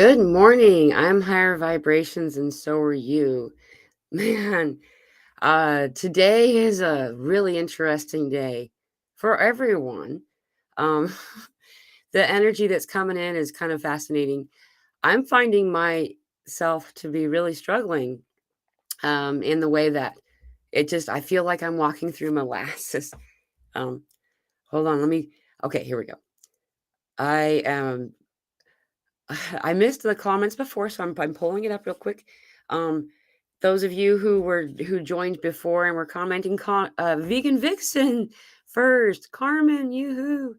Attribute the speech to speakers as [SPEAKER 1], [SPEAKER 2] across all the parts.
[SPEAKER 1] Good morning. I'm higher vibrations and so are you. Man, today is a really interesting day for everyone. Um the energy that's coming in is kind of fascinating. I'm finding myself to be really struggling in the way that I feel like I'm walking through molasses. Um hold on, let me Okay, here we go. I am I missed the comments before, so I'm pulling it up real quick. Um, those of you who joined before and were commenting, vegan vixen first, Carmen, yoo-hoo,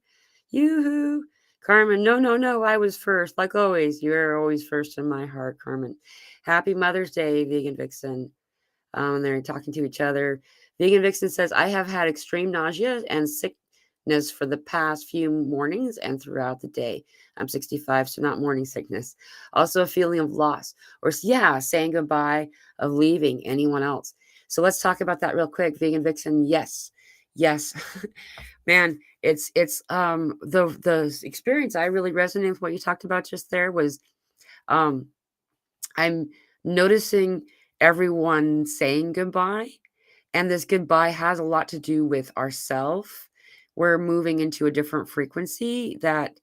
[SPEAKER 1] yoo-hoo, Carmen. No, no, no, I was first, like always. You're always first in my heart, Carmen. Happy Mother's Day, vegan vixen. They're talking to each other. Vegan Vixen says, I have had extreme nausea and sickness for the past few mornings and throughout the day. I'm 65, so not morning sickness. Also, a feeling of loss or, yeah, saying goodbye, of leaving anyone else. So let's talk about that real quick. Vegan Vixen, yes. Yes. Man, the experience I really resonate with what you talked about just there was um I'm noticing everyone saying goodbye, and this goodbye has a lot to do with ourself. We're moving into a different frequency that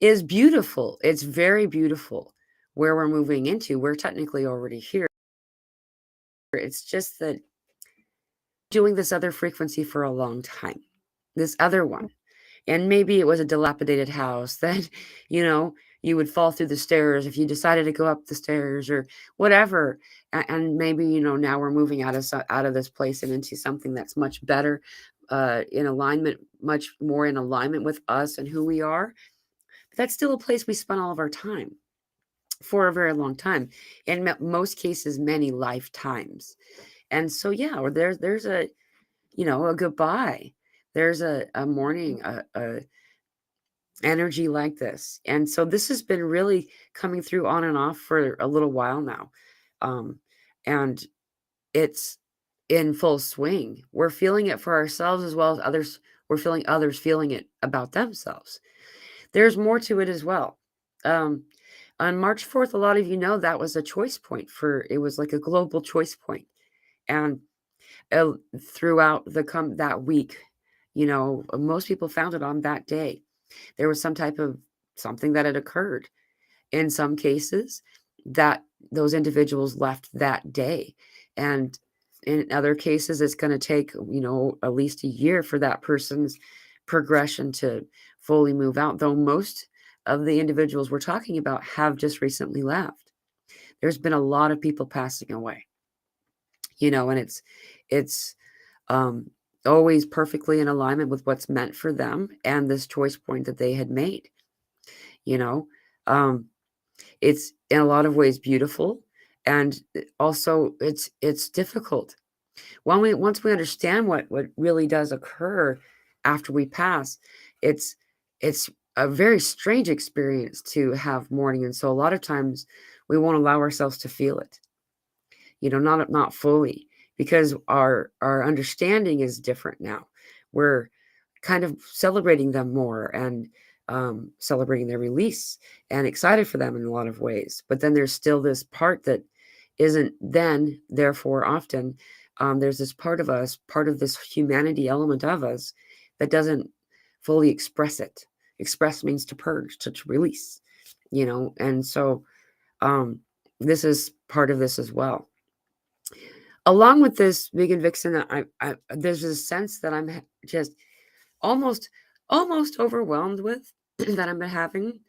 [SPEAKER 1] is beautiful. It's very beautiful where we're moving into. We're technically already here. It's just that doing this other frequency for a long time. This other one. And maybe it was a dilapidated house that, you would fall through the stairs if you decided to go up the stairs or whatever. And maybe, now we're moving out of this place and into something that's much better, in alignment, much more in alignment with us and who we are. But that's still a place we spent all of our time for a very long time. In most cases, many lifetimes. And so, yeah, or there's a goodbye. There's a mourning, a energy like this. And so this has been really coming through on and off for a little while now. Um, and it's in full swing. We're feeling it for ourselves as well as others. We're feeling others feeling it about themselves. There's more to it as well. Um, on March 4th, a lot of you know that was a choice point it was like a global choice point. And throughout that week, most people found it on that day. There was some type of something that had occurred. In some cases, that those individuals left that day. And in other cases, it's going to take, at least a year for that person's progression to fully move out, though most of the individuals we're talking about have just recently left. There's been a lot of people passing away, and it's um, always perfectly in alignment with what's meant for them and this choice point that they had made. You know, um, it's in a lot of ways beautiful, and also it's difficult. Once we understand what really does occur after we pass, it's it's a very strange experience to have mourning, and so a lot of times we won't allow ourselves to feel it. Not fully, because our understanding is different now. We're kind of celebrating them more and celebrating their release and excited for them in a lot of ways. But then there's still this part that isn't then, therefore, often there's this part of us, part of this humanity element of us that doesn't fully express it. Express means to purge, to release, and so um, this is part of this as well. Along with this vegan vixen, there's a sense that I'm just almost almost overwhelmed with that I'm having,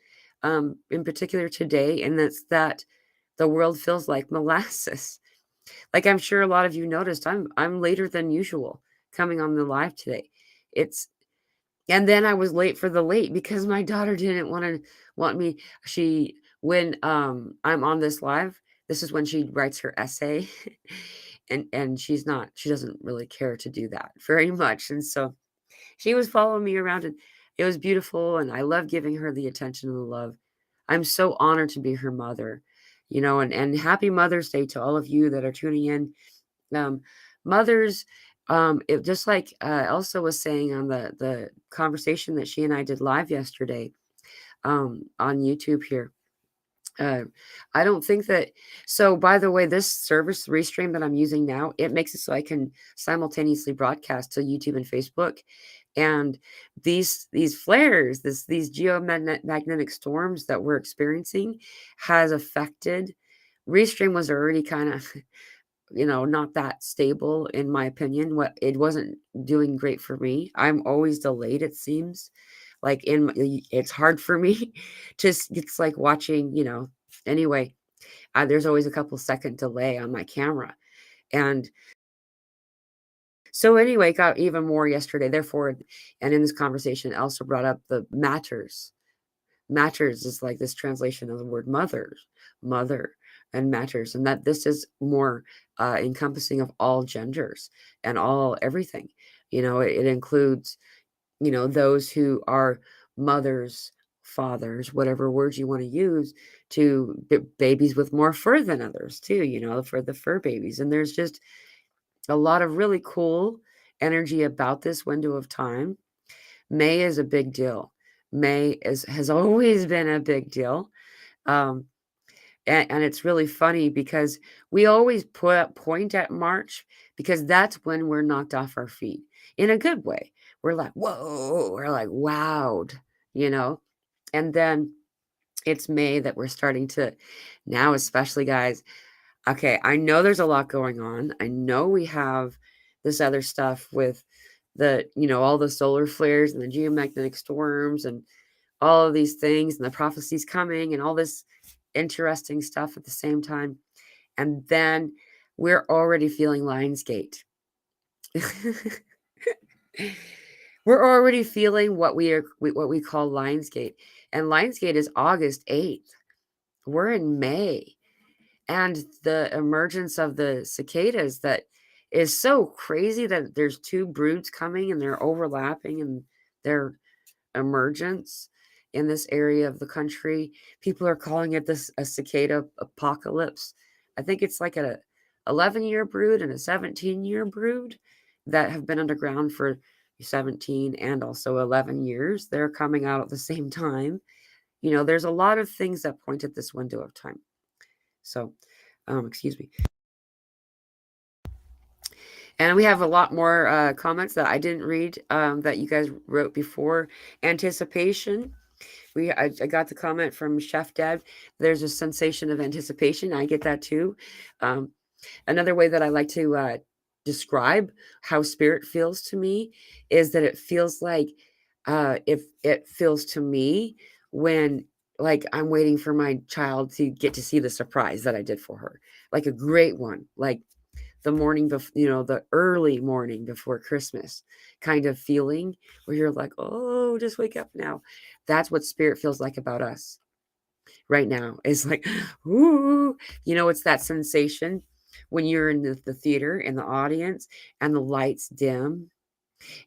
[SPEAKER 1] in particular today, and that's that the world feels like molasses. Like I'm sure a lot of you noticed, I'm later than usual coming on the live today. It's And then I was late for the late because my daughter didn't want me. She When I'm on this live, this is when she writes her essay. And she doesn't really care to do that very much. And so she was following me around, and it was beautiful, and I love giving her the attention and the love. I'm so honored to be her mother, and happy Mother's Day to all of you that are tuning in. Um, mothers, just like Elsa was saying on the conversation that she and I did live yesterday, on YouTube here. Uh, I don't think that. So, by the way, this service Restream that I'm using now, it makes it so I can simultaneously broadcast to YouTube and Facebook. And these flares, these geomagnetic storms that we're experiencing, has affected. Restream was already kind of, not that stable in my opinion. What it wasn't doing great for me. I'm always delayed. It seems like it's hard for me. Just it's like watching. Anyway, there's always a couple second delay on my camera, and so anyway, got even more yesterday. Therefore, and in this conversation, Elsa brought up the matters. Matters is like this translation of the word mother, and matters, and that this is more encompassing of all genders and all everything. It includes those who are mothers, fathers, whatever words you want to use, to babies with more fur than others too. For the fur babies, and there's just a lot of really cool energy about this window of time. May is a big deal. Has always been a big deal. Um, and it's really funny because we always point at March, because that's when we're knocked off our feet in a good way. We're like, whoa, we're like wowed, you know? And then it's May that we're starting to now, especially guys. Okay, I know there's a lot going on. I know we have this other stuff with all the solar flares and the geomagnetic storms and all of these things and the prophecies coming and all this interesting stuff at the same time. And then we're already feeling Lionsgate. We're already feeling what we call Lionsgate. And Lionsgate is August 8th. We're in May. And the emergence of the cicadas that is so crazy that there's two broods coming and they're overlapping and their emergence in this area of the country. People are calling it a cicada apocalypse. I think it's like a 11-year brood and a 17-year brood that have been underground for 17 and also 11 years. They're coming out at the same time. There's a lot of things that point at this window of time. So, excuse me. And we have a lot more comments that I didn't read that you guys wrote before. Anticipation. I got the comment from Chef Dad. There's a sensation of anticipation. I get that too. Another way that I like to describe how spirit feels to me is that it feels like if it feels to me when like I'm waiting for my child to get to see the surprise that I did for her, like a great one, like the morning before, the early morning before Christmas kind of feeling where you're like, oh, just wake up now. That's what spirit feels like about us right now. It's like, ooh, it's that sensation when you're in the theater, in the audience, and the lights dim.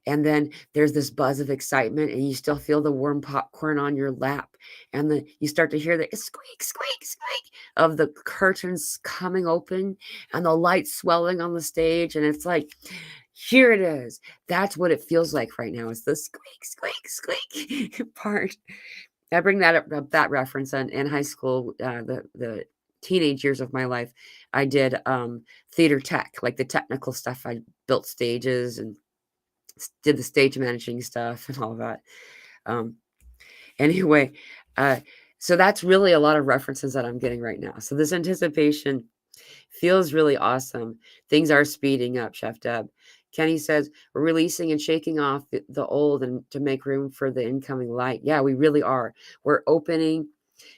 [SPEAKER 1] And then there's this buzz of excitement, and you still feel the warm popcorn on your lap. And then you start to hear the squeak, squeak, squeak of the curtains coming open and the lights swelling on the stage. And it's like, here it is. That's what it feels like right now. It's the squeak, squeak, squeak part. I bring that up, that reference in high school, the teenage years of my life. I did theater tech, like the technical stuff. I built stages and did the stage managing stuff and all of that. Anyway, so that's really a lot of references that I'm getting right now. So this anticipation feels really awesome. Things are speeding up, Chef Deb. Kenny says, we're releasing and shaking off the old and to make room for the incoming light. Yeah, we really are. We're opening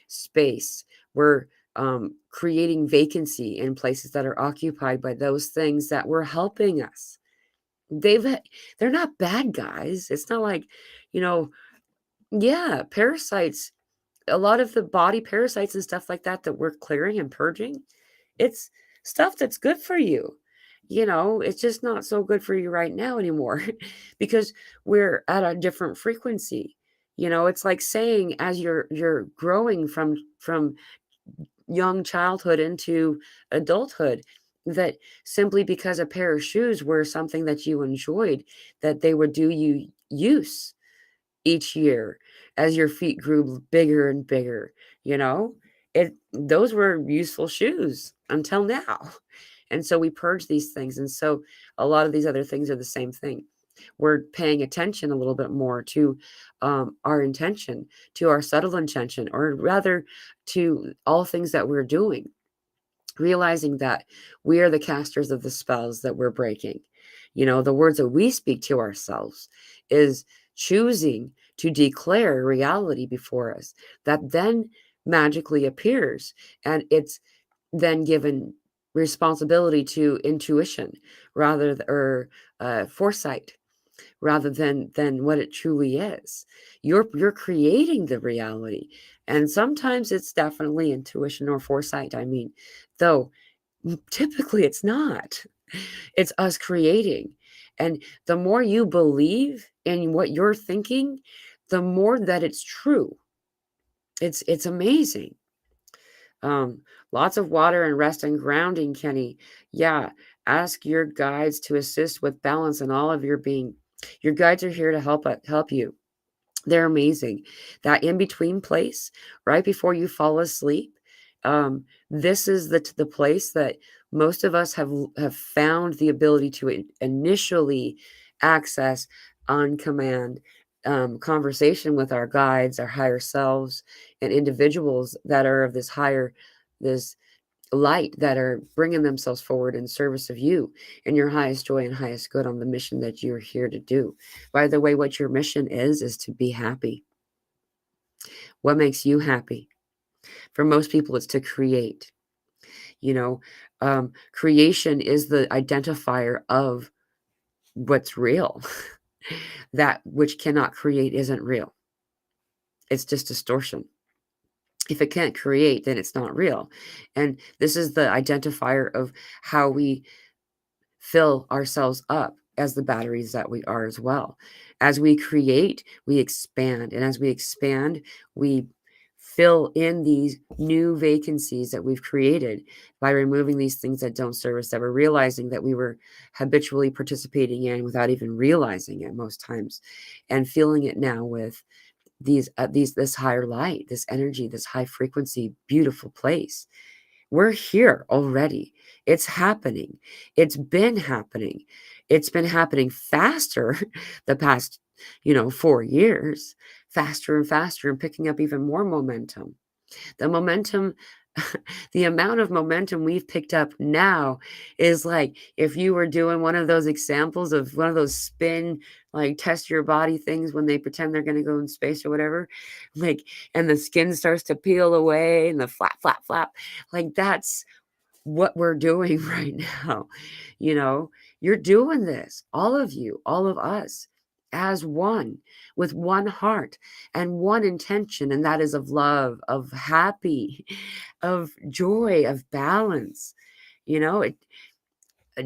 [SPEAKER 1] space. We're creating vacancy in places that are occupied by those things that were helping us. They're not bad guys. It's not like, yeah, parasites, a lot of the body parasites and stuff like that we're clearing and purging, it's stuff that's good for you. It's just not so good for you right now anymore because we're at a different frequency. It's like saying as you're growing from young childhood into adulthood, that simply because a pair of shoes were something that you enjoyed, that they would do you use each year as your feet grew bigger and bigger, you know? those were useful shoes until now. And so we purge these things. And so a lot of these other things are the same thing. We're paying attention a little bit more to our intention, to our subtle intention, or rather to all things that we're doing, realizing that we are the casters of the spells that we're breaking. The words that we speak to ourselves is choosing to declare reality before us that then magically appears, and it's then given responsibility to intuition or foresight rather than what it truly is. You're creating the reality, and sometimes it's definitely intuition or foresight. I mean, though typically it's not. It's us creating. And the more you believe in what you're thinking, the more that it's true. It's amazing. Lots of water and rest and grounding, Kenny. Yeah, ask your guides to assist with balance in all of your being. Your guides are here to help you. They're amazing. That in between place, right before you fall asleep, this is the place that most of us have found the ability to initially access on command, conversation with our guides, our higher selves, and individuals that are of this light, that are bringing themselves forward in service of you and your highest joy and highest good on the mission that you're here to do. By the way, what your mission is to be happy. What makes you happy? For most people, it's to create. You know, creation is the identifier of what's real. That which cannot create isn't real. It's just distortion. If it can't create, then it's not real. And this is the identifier of how we fill ourselves up as the batteries that we are as well. As we create, we expand. And as we expand, we fill in these new vacancies that we've created by removing these things that don't serve us, that we're realizing that we were habitually participating in without even realizing it most times, and feeling it now with this higher light, this energy, this high frequency, beautiful place. We're here already. It's happening. It's been happening. It's been happening faster the past, 4 years, faster and faster, and picking up even more momentum. The momentum, the amount of momentum we've picked up now is like if you were doing one of those examples of one of those spin, like test your body things when they pretend they're going to go in space or whatever, like, and the skin starts to peel away and the flap, flap, flap. Like that's what we're doing right now. You're doing this, all of you, all of us, as one, with one heart and one intention, and that is of love, of happy, of joy, of balance. It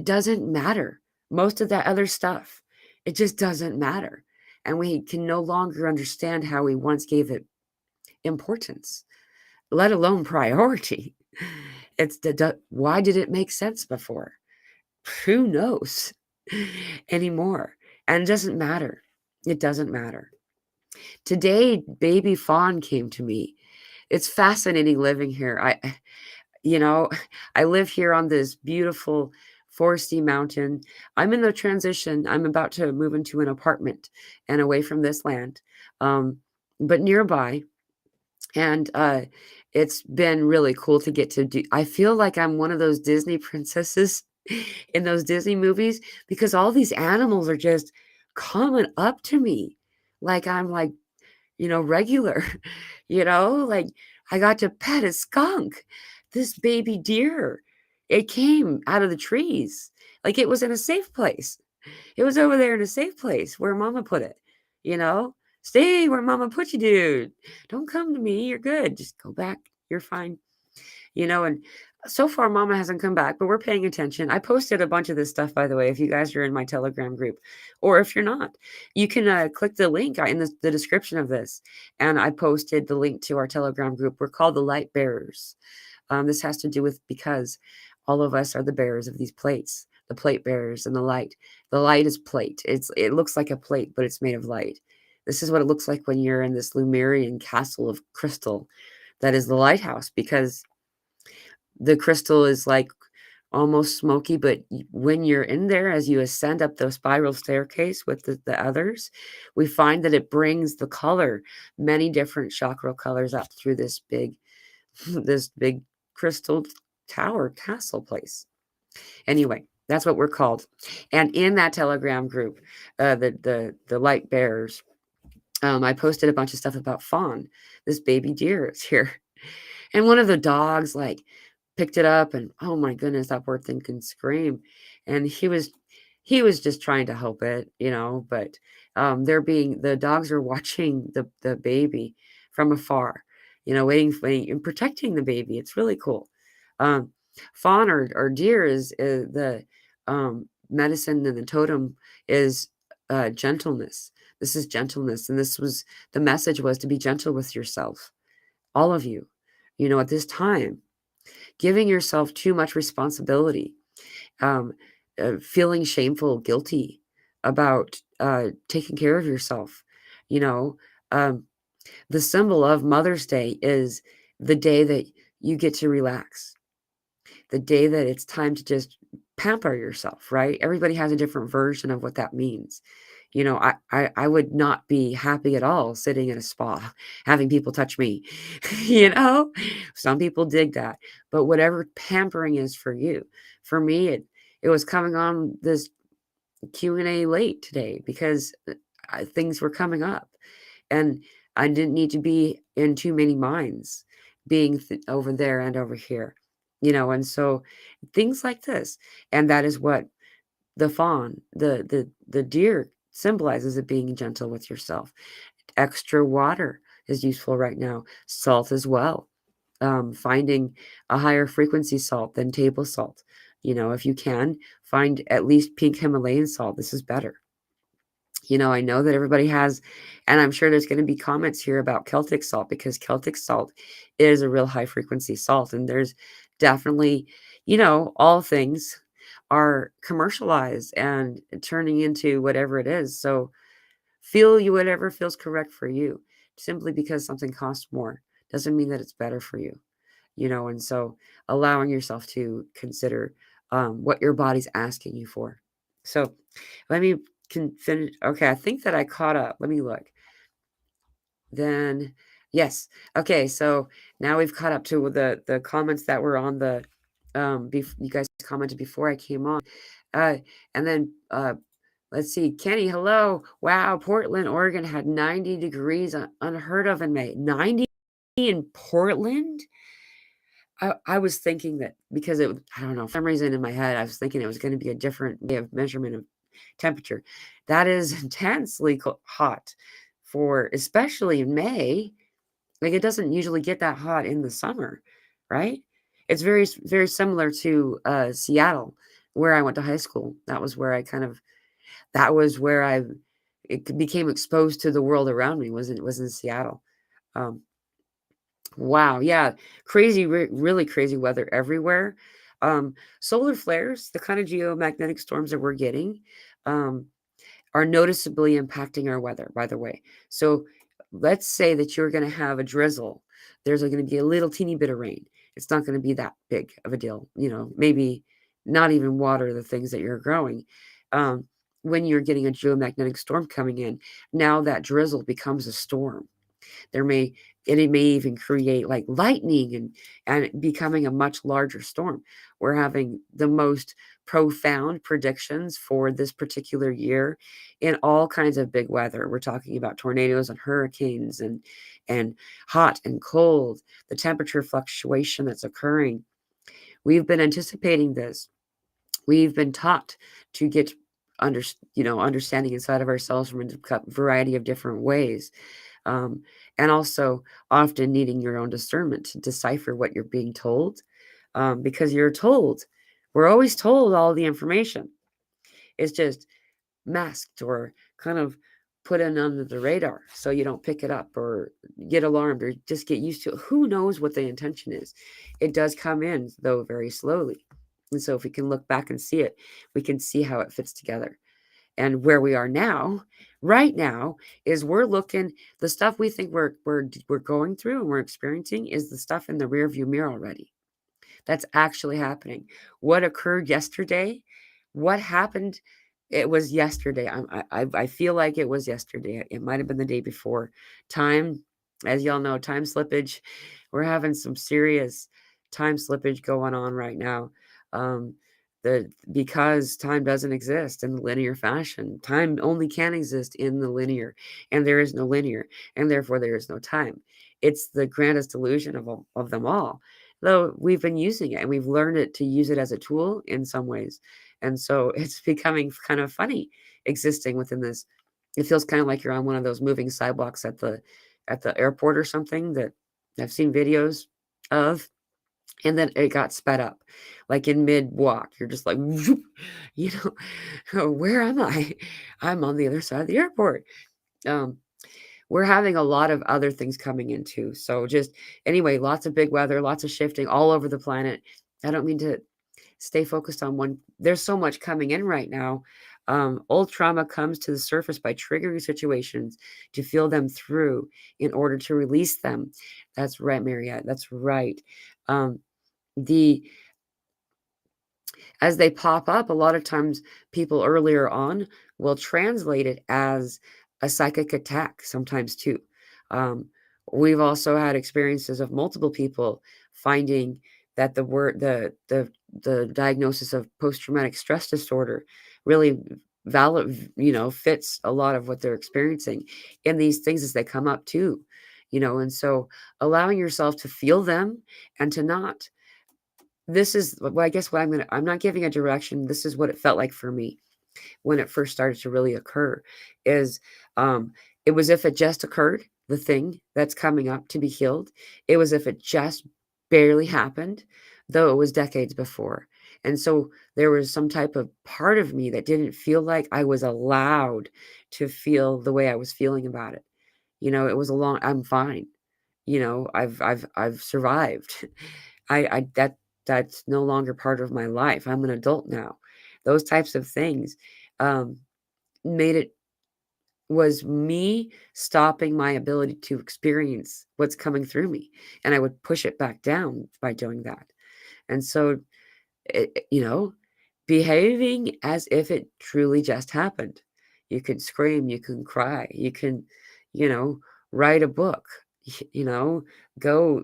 [SPEAKER 1] doesn't matter. Most of that other stuff, it just doesn't matter. And we can no longer understand how we once gave it importance, let alone priority. Why did it make sense before? Who knows anymore? And it doesn't matter. It doesn't matter. Today, baby fawn came to me. It's fascinating living here. You know, I live here on this beautiful foresty mountain. I'm in the transition. I'm about to move into an apartment and away from this land, but nearby. And it's been really cool to get to do. I feel like I'm one of those Disney princesses in those Disney movies, because all these animals are just coming up to me like I'm like, regular, like I got to pet a skunk, this baby deer. It came out of the trees. Like it was in a safe place. It was over there in a safe place where mama put it, you know? Stay where mama put you, dude. Don't come to me. You're good. Just go back. You're fine. And so far mama hasn't come back, but we're paying attention. I posted a bunch of this stuff, by the way, if you guys are in my Telegram group, or if you're not, you can click the link in the description of this. And I posted the link to our Telegram group. We're called the Light Bearers. This has to do with because all of us are the bearers of these plates, the plate bearers and the light. The light is plate. It looks like a plate, but it's made of light. This is what it looks like when you're in this Lemurian castle of crystal That is the lighthouse, because the crystal is like almost smoky, but when you're in there, as you ascend up the spiral staircase with the others, we find that it brings the color, many different chakra colors up through this big, this big crystal tower castle place. Anyway, that's what we're called. And in that Telegram group, the light bearers, I posted a bunch of stuff about Fawn. This baby deer is here. And one of the dogs like picked it up, and oh my goodness, that poor thing can scream. And he was just trying to help it, but the dogs are watching the baby from afar, waiting and protecting the baby. It's really cool. Um, Fawn or deer is the medicine, and the totem is gentleness. This is gentleness, and the message was to be gentle with yourself, all of you, at this time. Giving yourself too much responsibility, um, feeling shameful, guilty about taking care of yourself. You know, um, the symbol of Mother's Day is the day that you get to relax, the day that it's time to just pamper yourself, right? Everybody has a different version of what that means. I would not be happy at all sitting in a spa having people touch me. you know, some people dig that, but whatever pampering is for you, for me, it was coming on this Q&A late today because things were coming up, and I didn't need to be in too many minds, being over there and over here, and so things like this, and that is what the fawn, the deer symbolizes, it being gentle with yourself. Extra water is useful right now. Salt as well. Finding a higher frequency salt than table salt. If you can, find at least pink Himalayan salt. This is better. I know that everybody has, and I'm sure there's going to be comments here about Celtic salt, because Celtic salt is a real high frequency salt. And there's definitely, all things are commercialized and turning into whatever it is. So feel you whatever feels correct for you. Simply because something costs more doesn't mean that it's better for you, and so allowing yourself to consider what your body's asking you for. So let me finish. Okay, I think that I caught up. Let me look. Then, yes. Okay, so now we've caught up to the comments that were on the you guys commented before I came on. And then let's see, Kenny, hello. Wow, Portland, Oregon had 90 degrees, unheard of in May. 90 in Portland? I was thinking that because I don't know, for some reason in my head, I was thinking it was going to be a different way of measurement of temperature. That is intensely hot for, especially in May. Like, it doesn't usually get that hot in the summer, right? It's very, very similar to Seattle, where I went to high school. That was where it became exposed to the world around me, was in Seattle. Um, Wow, yeah, crazy, really crazy weather everywhere. Solar flares, the kind of geomagnetic storms that we're getting, um, are noticeably impacting our weather, by the way. So let's say that you're going to have a drizzle. There's going to be a little teeny bit of rain. It's not going to be that big of a deal, maybe not even water the things that you're growing. Um, when you're getting a geomagnetic storm coming in, now that drizzle becomes a storm. There may it may even create like lightning and becoming a much larger storm. We're having the most profound predictions for this particular year in all kinds of big weather. We're talking about tornadoes and hurricanes and hot and cold, the temperature fluctuation that's occurring. We've been anticipating this. We've been taught to get understanding inside of ourselves from a variety of different ways, um, and also often needing your own discernment to decipher what you're being told, because we're always told all the information. It's just masked or kind of put in under the radar so you don't pick it up or get alarmed or just get used to it. Who knows what the intention is? It does come in, though, very slowly. And so if we can look back and see it, we can see how it fits together. And where we are now, right now, is we're looking, the stuff we think we're going through and we're experiencing is the stuff in the rearview mirror already. That's actually happening. What occurred yesterday? What happened? It was yesterday. I feel like it was yesterday. It might have been the day before. Time, as y'all know, time slippage. We're having some serious time slippage going on right now. Um, because time doesn't exist in the linear fashion. Time only can exist in the linear, and there is no linear, and therefore there is no time. It's the grandest illusion of them all, though we've been using it and we've learned it to use it as a tool in some ways. And so it's becoming kind of funny existing within this. It feels kind of like you're on one of those moving sidewalks at the airport or something that I've seen videos of, and then it got sped up like in mid walk. You're just like, you know, where am I? I'm on the other side of the airport. Um, we're having a lot of other things coming in too. So just anyway, lots of big weather, lots of shifting all over the planet. I don't mean to stay focused on one. There's so much coming in right now. Old trauma comes to the surface by triggering situations to feel them through in order to release them. That's right, Mariette. That's right. Um, the as they pop up, a lot of times people earlier on will translate it as a psychic attack sometimes too. Um, we've also had experiences of multiple people finding that the word the diagnosis of post-traumatic stress disorder really valid, fits a lot of what they're experiencing in these things as they come up too. And so allowing yourself to feel them and to not, this is, well, I guess what I'm not giving a direction. This is what it felt like for me when it first started to really occur is, um, it was if it just occurred, the thing that's coming up to be healed. It was if it just barely happened, though it was decades before. And so there was some type of part of me that didn't feel like I was allowed to feel the way I was feeling about it. It was a long, I'm fine. I've survived. That's no longer part of my life. I'm an adult now. Those types of things um, made it, was me stopping my ability to experience what's coming through me, and I would push it back down by doing that. And so, behaving as if it truly just happened. You can scream, you can cry, you can, you know, write a book, go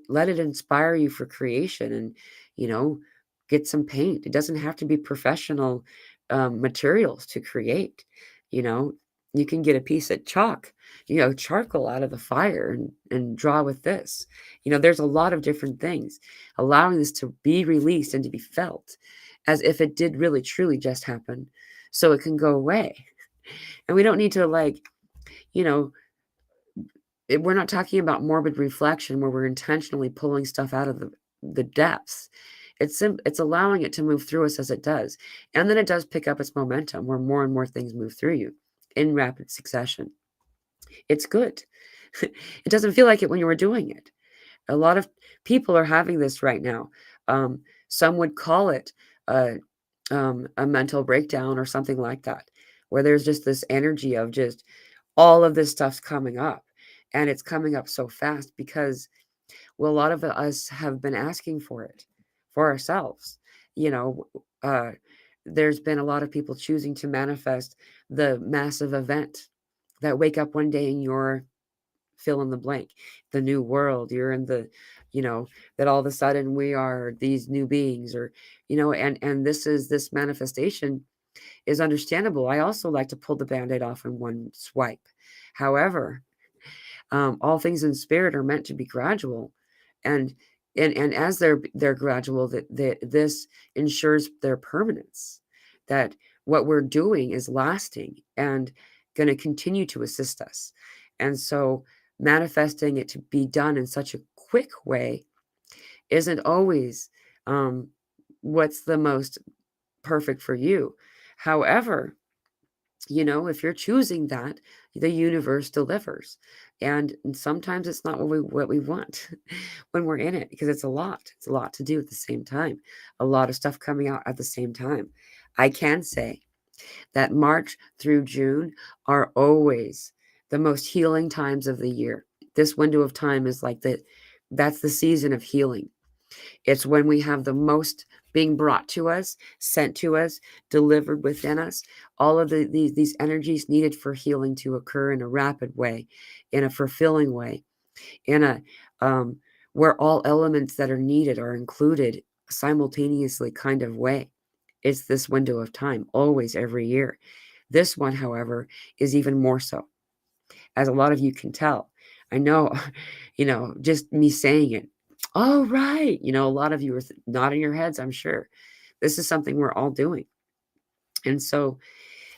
[SPEAKER 1] let it inspire you for creation, and you know get some paint. It doesn't have to be professional materials to create. you know you can get a piece of chalk, charcoal out of the fire, and draw with this. There's a lot of different things, allowing this to be released and to be felt as if it did really truly just happen, so it can go away. And we don't need to, like, you know we're not talking about morbid reflection where we're intentionally pulling stuff out of the depths. It's allowing it to move through us as it does, and then it does pick up its momentum where more and more things move through you in rapid succession. It's good. It doesn't feel like it when you were doing it. A lot of people are having this right now. Some would call it a mental breakdown or something like that, where there's just this energy of just all of this stuff's coming up, and it's coming up so fast because, well, a lot of us have been asking for it for ourselves. You know, uh, there's been a lot of people choosing to manifest the massive event that wake up one day and you're fill in the blank, the new world. You're in the, that all of a sudden we are these new beings, or, and this manifestation is understandable. I also like to pull the band-aid off in one swipe. However, all things in spirit are meant to be gradual, and and as they're gradual, that this ensures their permanence, that what we're doing is lasting and going to continue to assist us. And so manifesting it to be done in such a quick way isn't always um, what's the most perfect for you. However, if you're choosing that, the universe delivers. And sometimes it's not what we want when we're in it, because it's a lot. It's a lot to do at the same time. A lot of stuff coming out at the same time. I can say that March through June are always the most healing times of the year. This window of time is like that's the season of healing. It's when we have the most being brought to us, sent to us, delivered within us. All of these energies needed for healing to occur in a rapid way, in a fulfilling way, in a where all elements that are needed are included simultaneously kind of way. It's this window of time, always every year. This one, however, is even more so, as a lot of you can tell. I know, just me saying it. Oh, right. A lot of you are nodding your heads, I'm sure. This is something we're all doing. And so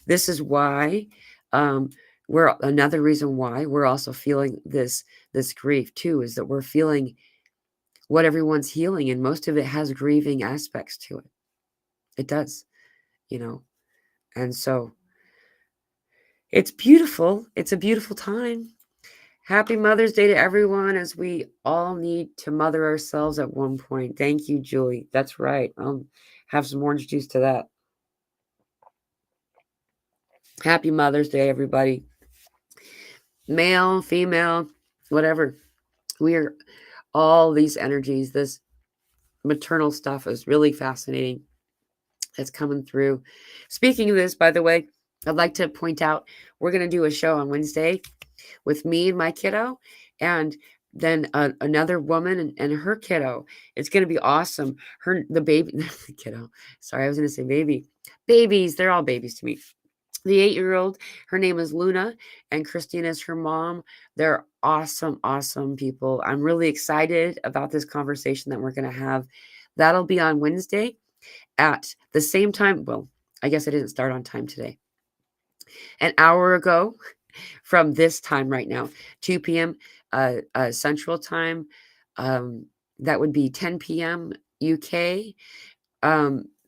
[SPEAKER 1] this is why we're another reason why we're also feeling this grief too, is that we're feeling what everyone's healing, and most of it has grieving aspects to it. It does, and so it's beautiful. It's a beautiful time. Happy Mother's Day to everyone, as we all need to mother ourselves at one point. Thank you, Julie. That's right. I'll have some orange juice to that. Happy Mother's Day, everybody. Male, female, whatever. We are all these energies. This maternal stuff is really fascinating. That's coming through. Speaking of this, by the way, I'd like to point out we're going to do a show on Wednesday with me and my kiddo, and then another woman and her kiddo. It's going to be awesome. The baby, the kiddo. Sorry, I was going to say baby. Babies, they're all babies to me. The 8-year-old, her name is Luna, and Christine is her mom. They're awesome, awesome people. I'm really excited about this conversation that we're going to have. That'll be on Wednesday at the same time. Well, I guess I didn't start on time today. An hour ago from this time right now, 2 p.m. Central Time. That would be 10 p.m. UK.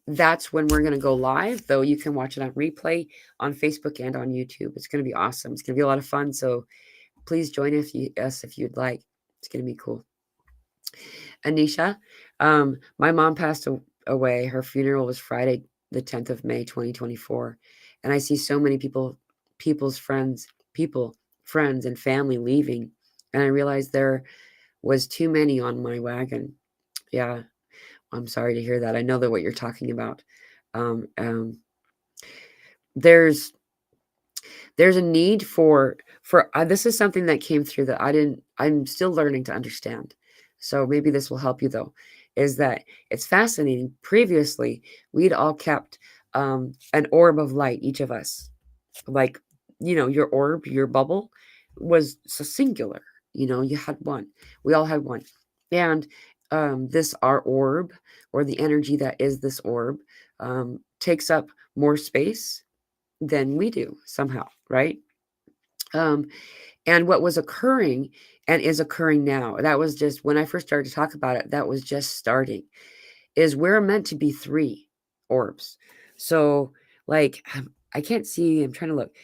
[SPEAKER 1] That's when we're going to go live, though you can watch it on replay on Facebook and on YouTube. It's going to be awesome. It's going to be a lot of fun. So please join us if you'd like. It's going to be cool. Anisha, my mom passed away. Her funeral was Friday, the 10th of May, 2024. And I see so many people's friends and family leaving. And I realized there was too many on my wagon. Yeah, I'm sorry to hear that. I know that what you're talking about. There's a need for this is something that came through that I'm still learning to understand. So maybe this will help you, though, is that it's fascinating. Previously, we'd all kept an orb of light, each of us. Like, your orb, your bubble was singular. You had one. We all had one. And our orb, or the energy that is this orb, takes up more space than we do somehow, right? And what was occurring and is occurring now, that was just when I first started to talk about it, that was just starting, is we're meant to be 3 orbs. So, like, I can't see, I'm trying to look,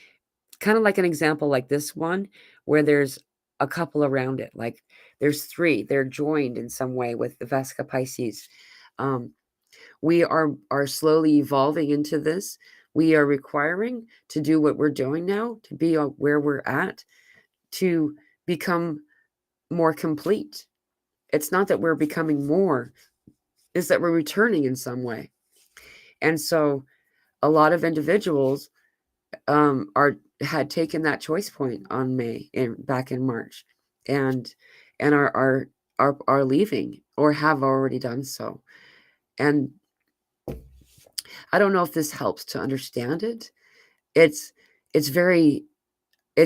[SPEAKER 1] kind of like an example like this one, where there's a couple around it. Like, there's 3, they're joined in some way with the Vesica Pisces. We are slowly evolving into this. We are requiring to do what we're doing now, to be where we're at, to become more complete. It's not that we're becoming more, it's that we're returning in some way. And so a lot of individuals had taken that choice point on back in March, and are leaving, or have already done so. And I don't know if this helps to understand it. It's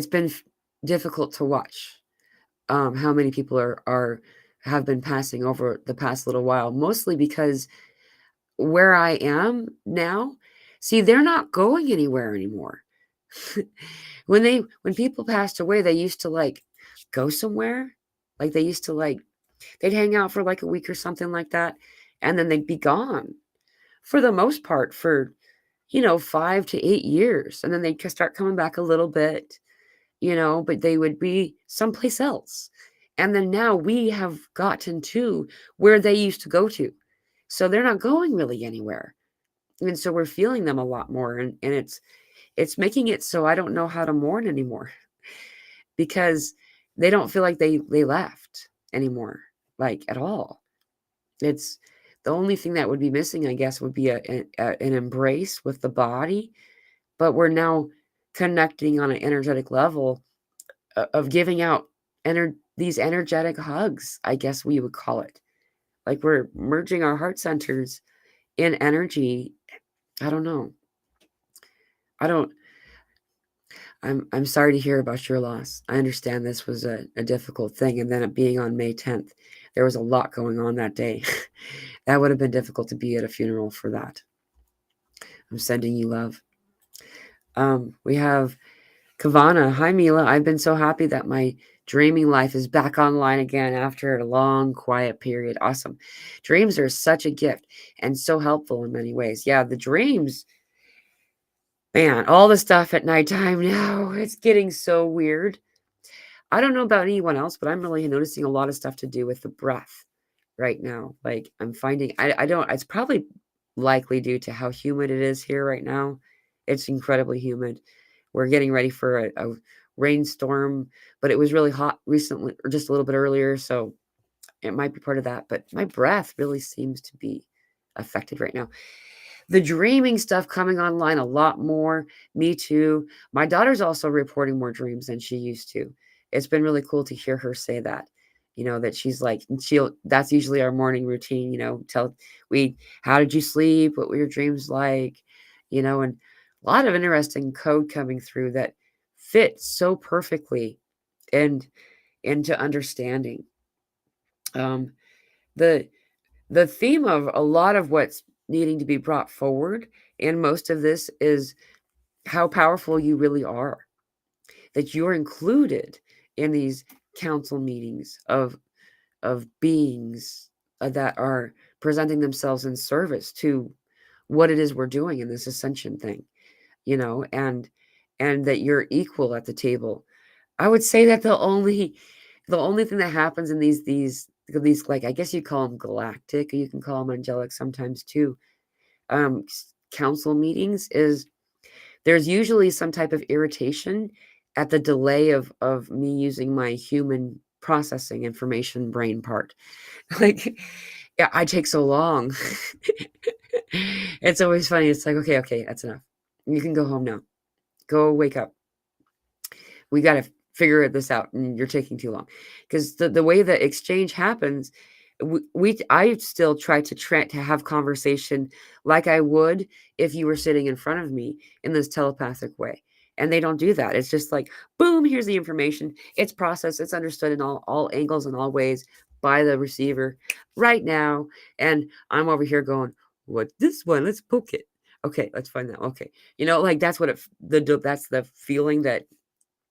[SPEAKER 1] been difficult to watch how many people have been passing over the past little while, mostly because where I am now, see, they're not going anywhere anymore. When people passed away, they used to go somewhere. Like, they used to they'd hang out for like a week or something like that, and then they'd be gone for the most part for 5 to 8 years, and then they'd start coming back a little bit, but they would be someplace else. And then now we have gotten to where they used to go to. So they're not going really anywhere. And so we're feeling them a lot more, and it's making it so I don't know how to mourn anymore because they don't feel like they left anymore, like at all. It's the only thing that would be missing, I guess, would be an embrace with the body, but we're now connecting on an energetic level of giving out these energetic hugs, I guess we would call it. Like we're merging our heart centers in energy. I don't know. I don't I'm sorry to hear about your loss. I understand this was a difficult thing, and then it being on May 10th, there was a lot going on that day. That would have been difficult to be at a funeral for that. I'm sending you love. We have Kavana. Hi, Mila. I've been so happy that my dreaming life is back online again after a long, quiet period. Awesome. Dreams are such a gift and so helpful in many ways. Yeah, the dreams, man, all the stuff at nighttime now, it's getting so weird. I don't know about anyone else, but I'm really noticing a lot of stuff to do with the breath right now. Like I'm finding, I don't, it's probably likely due to how humid it is here right now. It's incredibly humid. We're getting ready for a rainstorm, but it was really hot recently or just a little bit earlier. So it might be part of that. But my breath really seems to be affected right now. The dreaming stuff coming online a lot more. Me too. My daughter's also reporting more dreams than she used to. It's been really cool to hear her say that. That she's like that's usually our morning routine, tell we how did you sleep? What were your dreams like? And a lot of interesting code coming through that fits so perfectly and into understanding. Um the the theme of a lot of what's needing to be brought forward and most of this is how powerful you really are, that you're included in these council meetings of beings that are presenting themselves in service to what it is we're doing in this ascension thing, and that you're equal at the table. I would say that the only thing that happens in these like I guess you call them galactic or you can call them angelic sometimes too, council meetings is there's usually some type of irritation at the delay of me using my human processing information brain part. Like, yeah, I take so long. It's always funny. It's like, okay, that's enough. You can go home now. Go wake up. We got to figure this out, and you're taking too long. Because the way the exchange happens, I still try to have conversation like I would if you were sitting in front of me in this telepathic way. And they don't do that. It's just like, boom, here's the information. It's processed, it's understood in all angles and all ways by the receiver right now. And I'm over here going, what this one? Let's poke it. Okay, let's find that. Okay. Like that's what that's the feeling that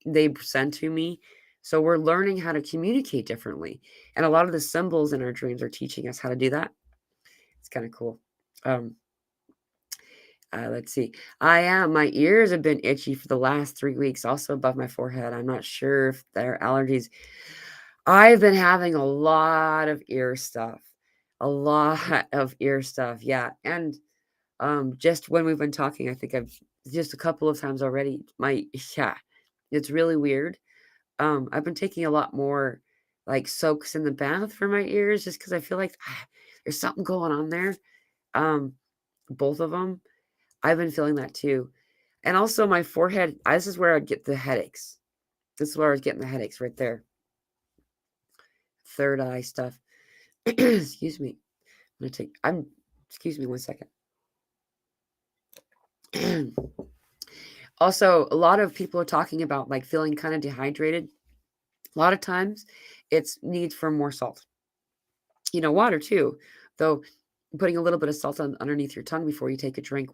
[SPEAKER 1] they send to me. So we're learning how to communicate differently. And a lot of the symbols in our dreams are teaching us how to do that. It's kind of cool. Um, let's see. My ears have been itchy for the last 3 weeks, also above my forehead. I'm not sure if they're allergies. I've been having a lot of ear stuff. A lot of ear stuff. Yeah. And just when we've been talking, I think I've just a couple of times already. Yeah, it's really weird. I've been taking a lot more like soaks in the bath for my ears just because I feel like there's something going on there. Um, both of them. I've been feeling that too. And also my forehead, this is where I'd get the headaches. This is where I was getting the headaches right there. Third eye stuff. Excuse me. Excuse me 1 second. Also, a lot of people are talking about like feeling kind of dehydrated. A lot of times it's need for more salt. Water too. Though putting a little bit of salt underneath your tongue before you take a drink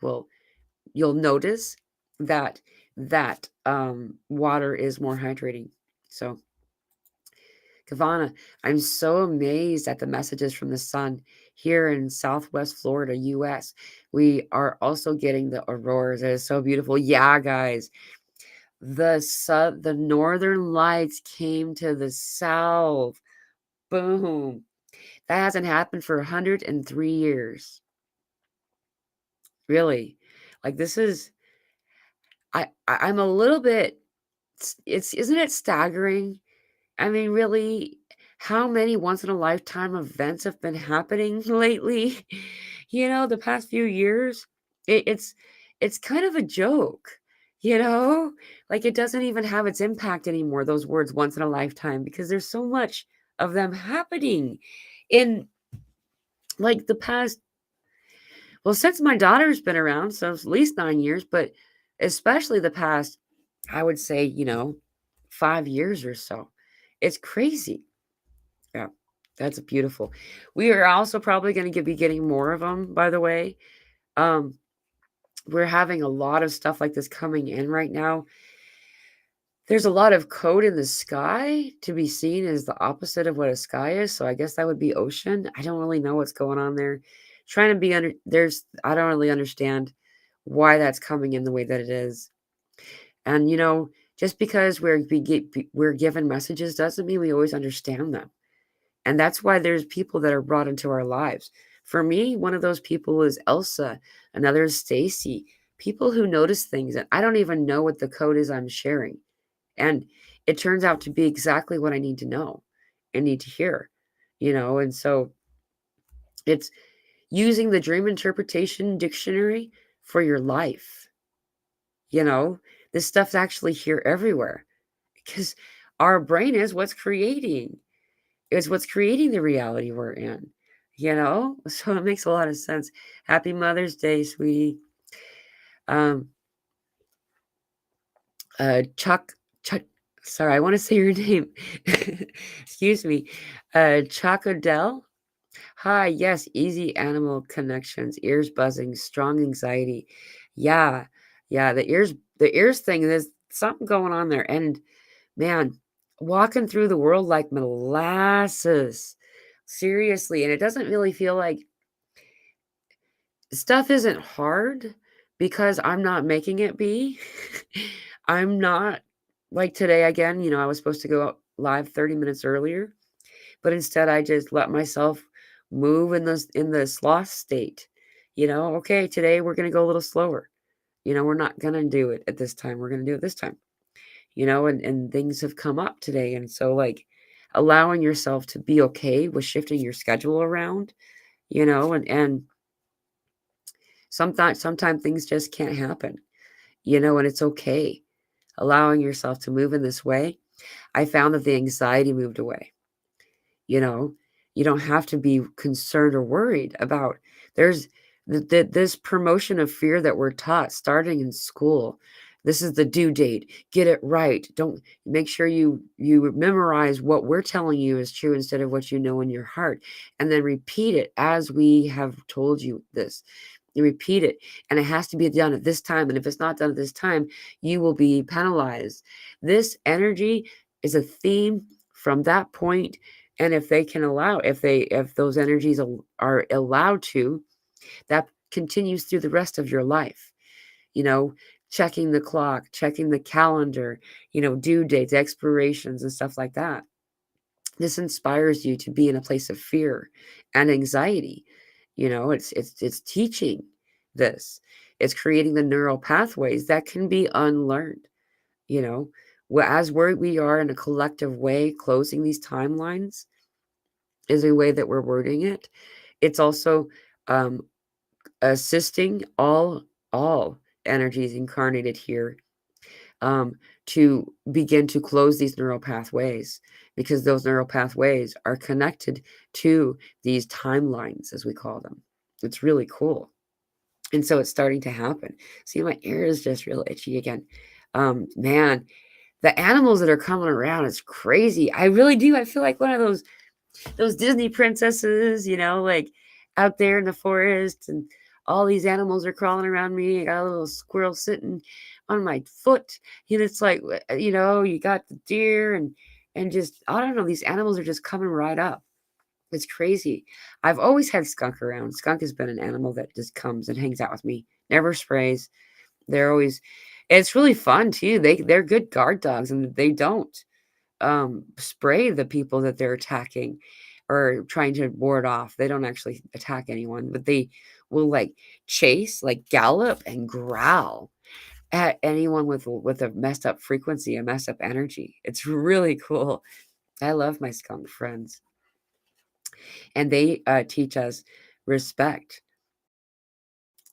[SPEAKER 1] you'll notice that water is more hydrating. So, Kavana, I'm so amazed at the messages from the sun here in Southwest Florida, US. We are also getting the auroras. It is so beautiful. Yeah, guys. The northern lights came to the south. Boom. That hasn't happened for 103 years. really. Like, this is I'm a little bit it's isn't it staggering? I mean, really, how many once in a lifetime events have been happening lately? The past few years, it's kind of a joke, you know? Like, it doesn't even have its impact anymore, those words once in a lifetime, because there's so much of them happening in like the past, well, since my daughter's been around, so it's at least 9 years, but especially the past, I would say, 5 years or so. It's crazy. Yeah, that's beautiful. We are also probably going to be getting more of them, by the way. Um, we're having a lot of stuff like this coming in right now. There's a lot of code in the sky to be seen as the opposite of what a sky is. So I guess that would be ocean. I don't really know what's going on there. Trying to be under I don't really understand why that's coming in the way that it is. And just because we're given messages doesn't mean we always understand them. And that's why there's people that are brought into our lives. For me, one of those people is Elsa, another is Stacy, people who notice things and I don't even know what the code is I'm sharing. And it turns out to be exactly what I need to know and need to hear, and so it's using the dream interpretation dictionary for your life. You know, this stuff's actually here everywhere because our brain is what's creating the reality we're in, So it makes a lot of sense. Happy Mother's Day, sweetie. Um, Chuck, sorry, I want to say your name. Excuse me. Chocodell. Hi, yes, easy animal connections, ears buzzing, strong anxiety. Yeah, yeah, the ears thing, there's something going on there. And man, walking through the world like molasses. Seriously, and it doesn't really feel like stuff isn't hard because I'm not making it be. I'm not like today again, I was supposed to go out live 30 minutes earlier, but instead I just let myself move in the sloth state. Okay, today we're going to go a little slower. We're not going to do it at this time. We're going to do it this time. And things have come up today, and so like allowing yourself to be okay with shifting your schedule around, and sometimes things just can't happen, and it's okay. Allowing yourself to move in this way, I found that the anxiety moved away. You know, you don't have to be concerned or worried about there's this promotion of fear that we're taught starting in school. This is the due date. Get it right. Don't make sure you memorize what we're telling you is true instead of what you know in your heart, and then repeat it as we have told you this. You repeat it, and it has to be done at this time. And if it's not done at this time, you will be penalized. This energy is a theme from that point, and if they can allow, if those energies are allowed to, that continues through the rest of your life. You know, checking the clock, checking the calendar, due dates, expirations, and stuff like that. This inspires you to be in a place of fear and anxiety. It's teaching this. It's creating the neural pathways that can be unlearned. You know, as we are in a collective way closing these timelines is a way that we're wording it. It's also um, assisting all energies incarnated here um, to begin to close these neural pathways, because those neural pathways are connected to these timelines, as we call them. It's really cool. And so it's starting to happen. See, my ear is just real itchy again. Man, the animals that are coming around, it's crazy. I really do. I feel like one of those Disney princesses, like out there in the forest, and all these animals are crawling around me. I got a little squirrel sitting on my foot. It's like, you got the deer and just, I don't know, these animals are just coming right up. It's crazy. I've always had skunk around. Skunk has been an animal that just comes and hangs out with me. Never sprays. They're always, it's really fun too. They're good guard dogs, and they don't spray the people that they're attacking. or trying to ward off. They don't actually attack anyone, but they will like chase, like gallop and growl at anyone with a messed up frequency, a messed up energy. It's really cool. I love my skunk friends. And they teach us respect,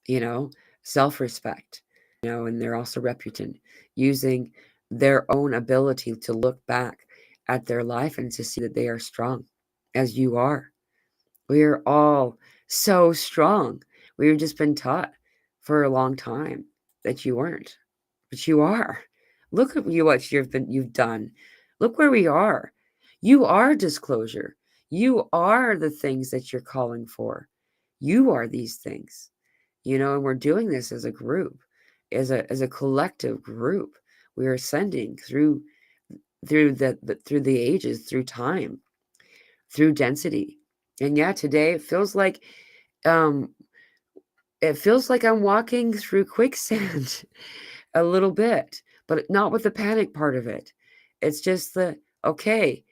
[SPEAKER 1] you know, self-respect, and they're also reputant, using their own ability to look back at their life and to see that they are strong as you are. We are all so strong. We've just been taught for a long time that you weren't, but you are. Look at you, what you've done. Look where we are. You are disclosure. You are the things that you're calling for. You are these things, and we're doing this as a group, as a collective group. We are ascending through the ages, through time, through density. And yeah, today um it feels like I'm walking through quicksand a little bit, but not with the panic part of it. It's just okay,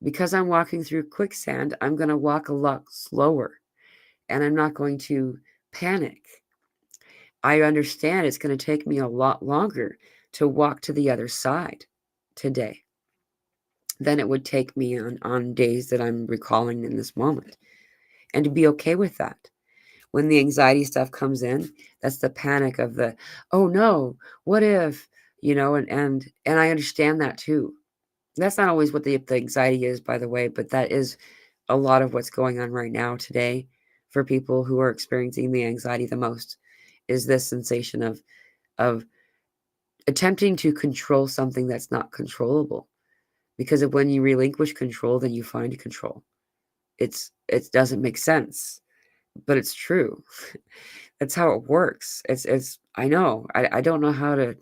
[SPEAKER 1] because I'm walking through quicksand, I'm going to walk a lot slower, and I'm not going to panic. I understand it's going to take me a lot longer to walk to the other side today than it would take me on days that I'm recalling in this moment, and to be okay with that. When the anxiety stuff comes in, that's the panic of oh no, what if, and I understand that too. That's not always what the anxiety is, by the way, but that is a lot of what's going on right now today for people who are experiencing the anxiety the most, is this sensation of attempting to control something that's not controllable. Because of when you relinquish control, then you find control. It doesn't make sense, but it's true. That's how it works. It's I know. I don't know how to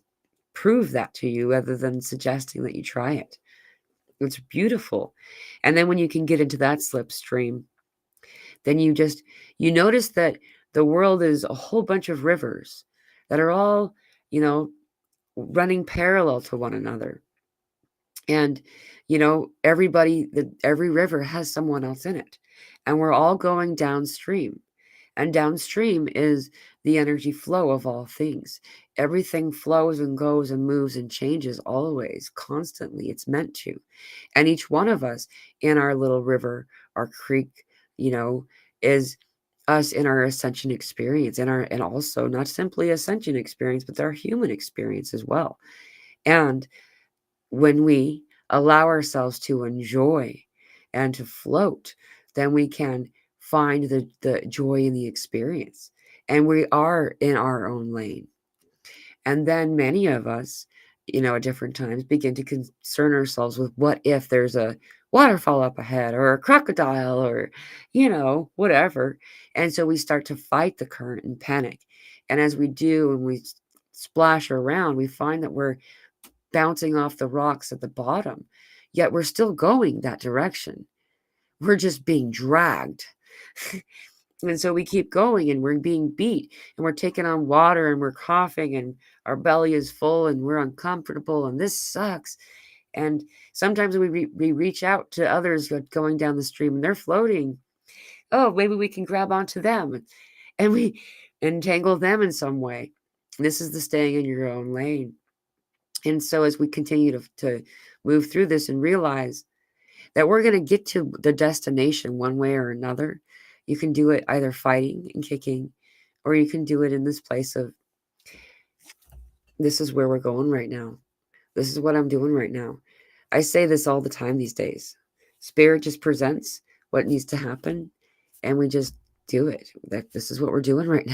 [SPEAKER 1] prove that to you other than suggesting that you try it. It's beautiful. And then when you can get into that slipstream, then you notice that the world is a whole bunch of rivers that are all, you know, running parallel to one another. And every river has someone else in it. And we're all going downstream. And downstream is the energy flow of all things. Everything flows and goes and moves and changes always, constantly. It's meant to. And each one of us in our little river, our creek, is us in our ascension experience, and also not simply ascension experience, but our human experience as well. And when we allow ourselves to enjoy and to float, then we can find the joy in the experience. And we are in our own lane. And then many of us, at different times begin to concern ourselves with what if there's a waterfall up ahead or a crocodile or, whatever. And so we start to fight the current and panic. And as we do, and we splash around, we find that we're bouncing off the rocks at the bottom, yet we're still going that direction. We're just being dragged. And so we keep going, and we're being beat, and we're taking on water, and we're coughing, and our belly is full, and we're uncomfortable, and this sucks. And sometimes we reach out to others going down the stream, and they're floating. Oh, maybe we can grab onto them, and we entangle them in some way. This is the staying in your own lane. And so as we continue to move through this and realize that we're going to get to the destination one way or another, you can do it either fighting and kicking, or you can do it in this place of, this is where we're going right now. This is what I'm doing right now. I say this all the time these days. Spirit just presents what needs to happen, and we just do it. This is what we're doing right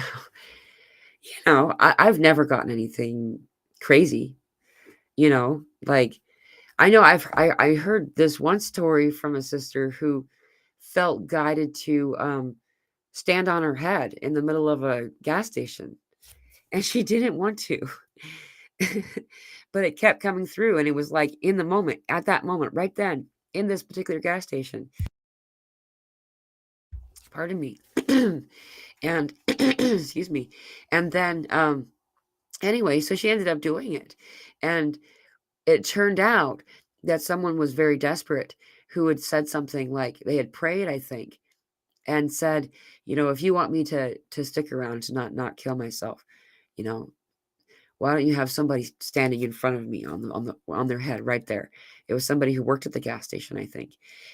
[SPEAKER 1] now. I've never gotten anything crazy, like, I know I heard this one story from a sister who felt guided to stand on her head in the middle of a gas station, and she didn't want to. But it kept coming through, and it was like in the moment, at that moment, right then, in this particular gas station. Pardon me. And excuse me. And then anyway, so she ended up doing it. And it turned out that someone was very desperate who had said something like, they had prayed, I think, and said, if you want me to stick around, to not kill myself, you know, why don't you have somebody standing in front of me on their head right there? It was somebody who worked at the gas station, I think.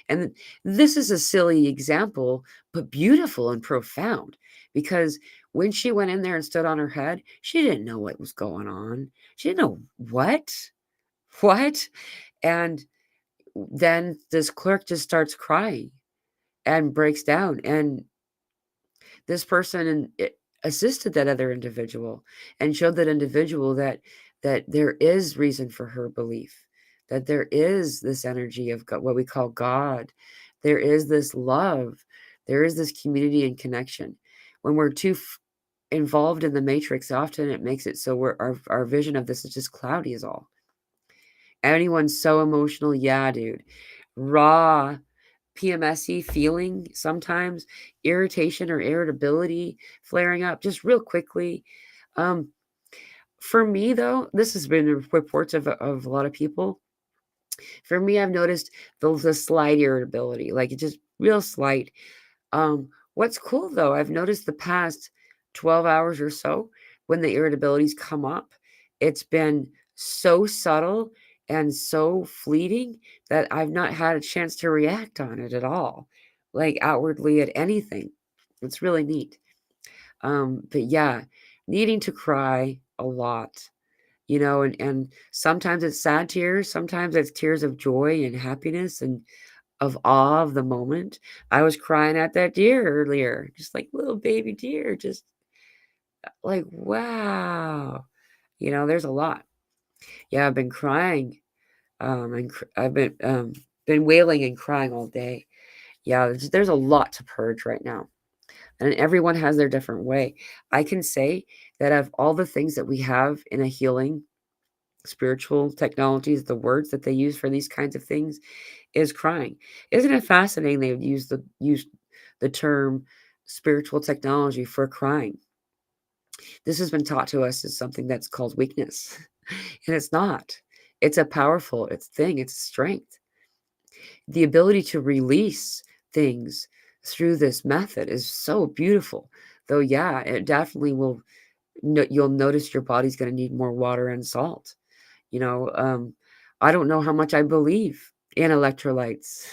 [SPEAKER 1] And this is a silly example, but beautiful and profound, because when she went in there and stood on her head, she didn't know what was going on. She didn't know what. And then this clerk just starts crying and breaks down. And this person assisted that other individual and showed that individual that there is reason for her belief, that there is this energy of God, what we call God. There is this love. There is this community and connection. When we're too involved in the matrix, often it makes it so our vision of this is just cloudy is all. Anyone's so emotional, yeah, dude. Raw PMSy feeling sometimes, irritation or irritability flaring up just real quickly. Um, for me, though, this has been reports of a lot of people. For me, I've noticed the slight irritability, like it's just real slight. What's cool though, I've noticed the past 12 hours or so, when the irritabilities come up, it's been so subtle and so fleeting that I've not had a chance to react on it at all, like outwardly at anything. It's really neat. But yeah, needing to cry a lot, and sometimes it's sad tears, sometimes it's tears of joy and happiness and of awe of the moment. I was crying at that deer earlier, just like little baby deer, just like, wow. There's a lot. Yeah, I've been crying. And I've been wailing and crying all day. Yeah, there's a lot to purge right now. And everyone has their different way. I can say that of all the things that we have in a healing spiritual technologies, the words that they use for these kinds of things is crying. Isn't it fascinating they would use the term spiritual technology for crying? This has been taught to us as something that's called weakness, and it's not. It's a powerful thing. It's strength. The ability to release things through this method is so beautiful. Though, yeah, it definitely will. You'll notice your body's going to need more water and salt. You know, um, I don't know how much I believe in electrolytes.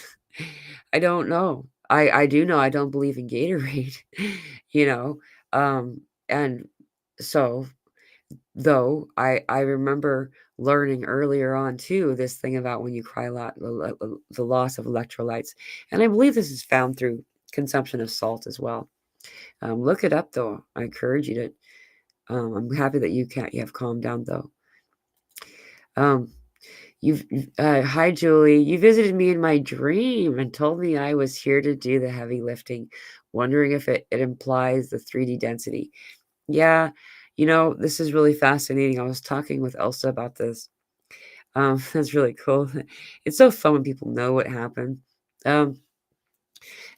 [SPEAKER 1] I don't know. I do know I don't believe in Gatorade, you know. And so though I remember learning earlier on too this thing about when you cry a lot, the loss of electrolytes, and I believe this is found through consumption of salt as well. Look it up though. I encourage you to. I'm happy that you have calmed down though. Um, Hi Julie, you visited me in my dream and told me I was here to do the heavy lifting, wondering if it implies the 3D density. Yeah, this is really fascinating. I was talking with Elsa about this. That's really cool. It's so fun when people know what happened. Um,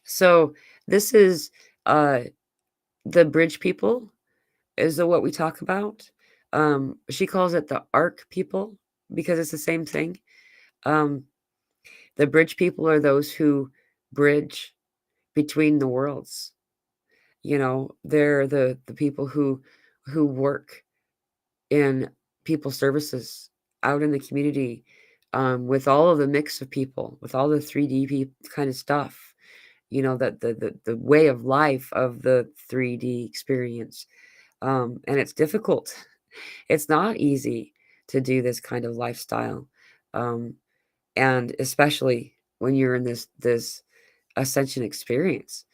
[SPEAKER 1] so this is uh the bridge people is what we talk about. She calls it the arc people because it's the same thing. Um, The bridge people are those who bridge between the worlds. They're the people who work in people services out in the community, with all of the mix of people, with all the 3D kind of stuff. That the way of life of the 3D experience. And it's difficult. It's not easy to do this kind of lifestyle. Um, and especially when you're in this ascension experience.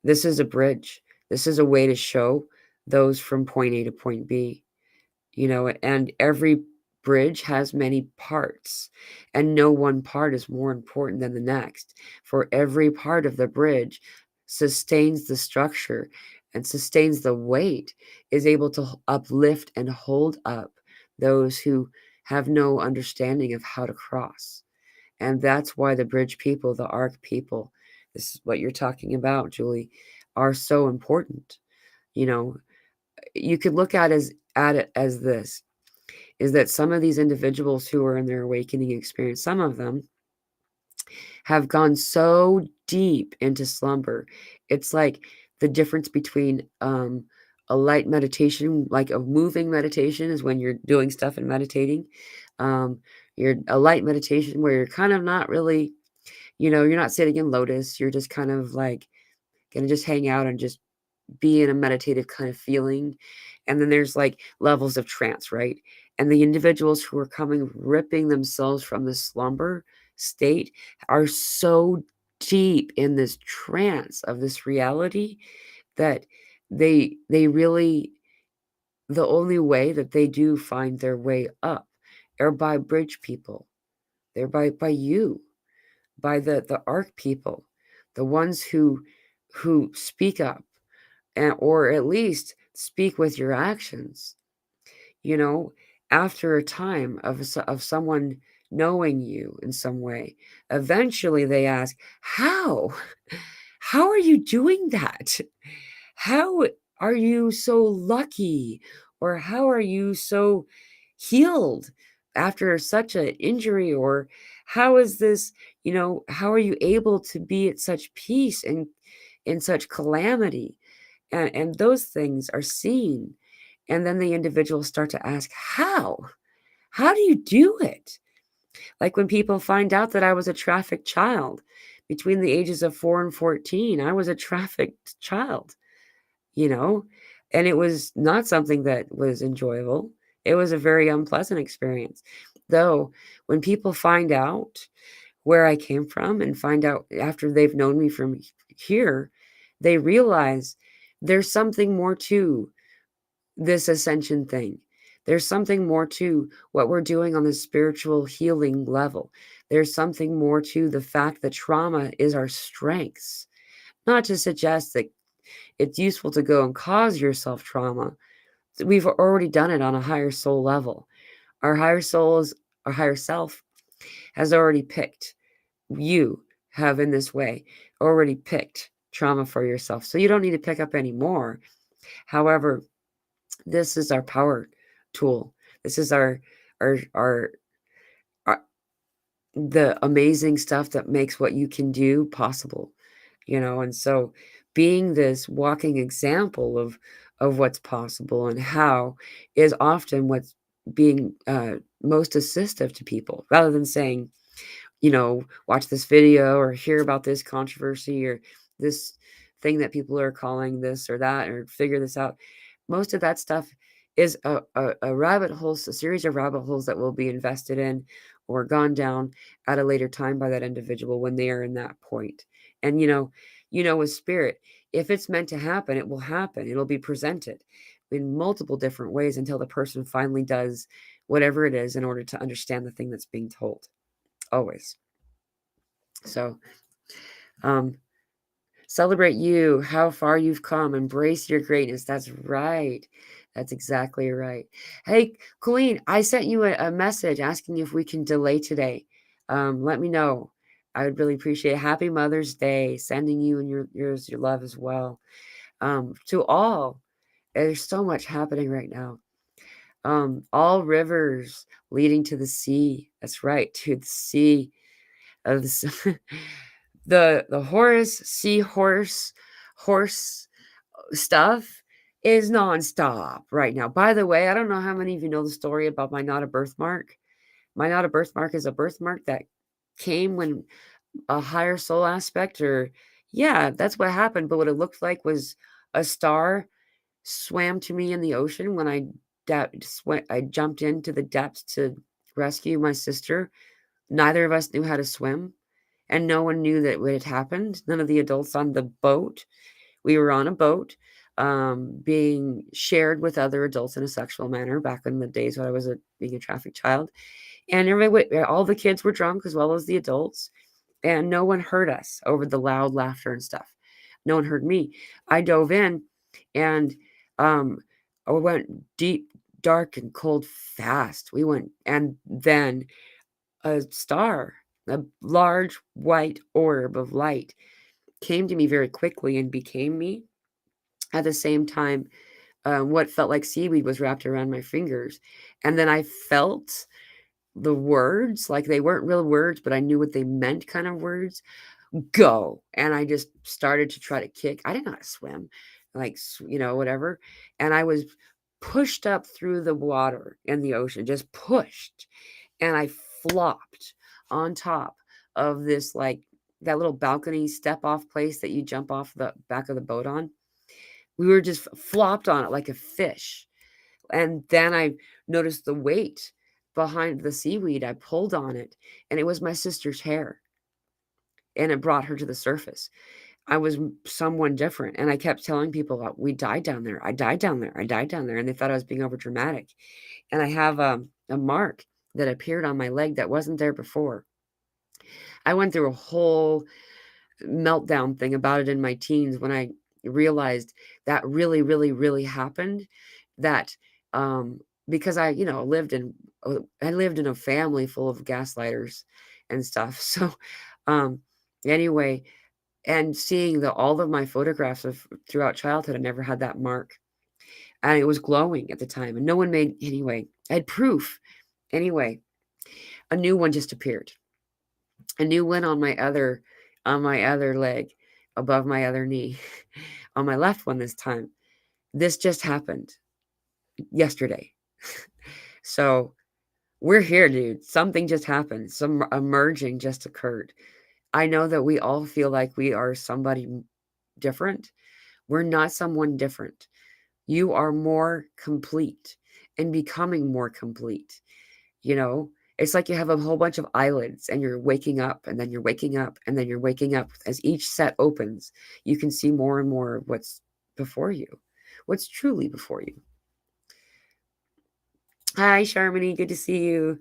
[SPEAKER 1] This is a bridge. This is a way to show those from point A to point B, and every bridge has many parts, and no one part is more important than the next. For every part of the bridge sustains the structure and sustains the weight, is able to uplift and hold up those who have no understanding of how to cross. And that's why the bridge people, the arc people, this is what you're talking about, Julie, are so important. You know, you could look at it as this, is that some of these individuals who are in their awakening experience, some of them have gone so deep into slumber. It's like the difference between a light meditation, like a moving meditation, is when you're doing stuff and meditating. Um, you're a light meditation where you're kind of not really, you're not sitting in lotus. You're just kind of like gonna just hang out and just be in a meditative kind of feeling. And then there's like levels of trance, right? And the individuals who are coming ripping themselves from the slumber state are so deep in this trance of this reality that they really, the only way that they do find their way up are by bridge people. They're by you, by the arc people, the ones who speak up, and or at least speak with your actions. you know After a time of someone knowing you in some way, eventually they ask, how are you doing that? How are you so lucky? Or how are you so healed after such an injury? Or how is this, how are you able to be at such peace and in such calamity? And those things are seen. And then the individuals start to ask, how do you do it? Like when people find out that I was a trafficked child between the ages of 4 and 14, I was a trafficked child, you know, and it was not something that was enjoyable. It was a very unpleasant experience. Though, when people find out where I came from and find out after they've known me from here, they realize there's something more to this ascension thing. There's something more to what we're doing on the spiritual healing level. There's something more to the fact that trauma is our strengths. Not to suggest that it's useful to go and cause yourself trauma. We've already done it on a higher soul level. Our higher souls, our higher self has already picked. You have in this way already picked trauma for yourself. So you don't need to pick up any more. However, this is our power tool. This is our the amazing stuff that makes what you can do possible. And so being this walking example of what's possible and how is often what's being most assistive to people, rather than saying, watch this video or hear about this controversy or this thing that people are calling this or that, or figure this out. Most of that stuff is a rabbit hole, a series of rabbit holes that will be invested in or gone down at a later time by that individual when they are in that point. And with spirit, if it's meant to happen, it will happen. It'll be presented in multiple different ways until the person finally does whatever it is in order to understand the thing that's being told. Always. So, um, celebrate you, how far you've come, embrace your greatness. That's right. That's exactly right. Hey, Colleen, I sent you a message asking if we can delay today. Let me know. I would really appreciate it. Happy Mother's Day. Sending you and your love as well. To all, there's so much happening right now. All rivers leading to the sea. That's right, to the sea of the the Horus horse stuff is nonstop right now. By the way, I don't know how many of you know the story about my not a birthmark. My not a birthmark is a birthmark that came when a higher soul aspect, or yeah, that's what happened. But what it looked like was a star swam to me in the ocean when I jumped into the depths to rescue my sister. Neither of us knew how to swim, and no one knew that it had happened. None of the adults on the boat. We were on a boat, being shared with other adults in a sexual manner back in the days when I was being a trafficked child. And all the kids were drunk as well as the adults, and no one heard us over the loud laughter and stuff. No one heard me. I dove in, and I went deep, dark, and cold fast. We went, and then a star, a large white orb of light, came to me very quickly and became me. At the same time, what felt like seaweed was wrapped around my fingers. And then I felt the words, like they weren't real words, but I knew what they meant kind of words. Go. And I just started to try to kick. I didn't know how to swim, like, whatever. And I was pushed up through the water in the ocean, just pushed. And I flopped on top of this, like, that little balcony step off place that you jump off the back of the boat on. We were just flopped on it like a fish. And then I noticed the weight behind the seaweed. I pulled on it, and it was my sister's hair, and it brought her to the surface. I was someone different, and I kept telling people, we died down there. I died down there. I died down there. And they thought I was being over dramatic. And I have a mark that appeared on my leg that wasn't there before. I went through a whole meltdown thing about it in my teens when I realized that really, really, really happened. That because I lived in a family full of gaslighters and stuff. So um, anyway, and seeing all of my photographs of throughout childhood, I never had that mark, and it was glowing at the time, and no one made anyway. I had proof. Anyway, a new one just appeared. A new one on my other leg, above my other knee, on my left one this time. This just happened yesterday. So we're here, dude. Something just happened. Some emerging just occurred. I know that we all feel like we are somebody different. We're not someone different. You are more complete and becoming more complete. You know, it's like you have a whole bunch of eyelids and you're waking up, and then you're waking up, and then you're waking up. As each set opens, you can see more and more of what's before you, what's truly before you. Hi, Sharmony. Good to see you.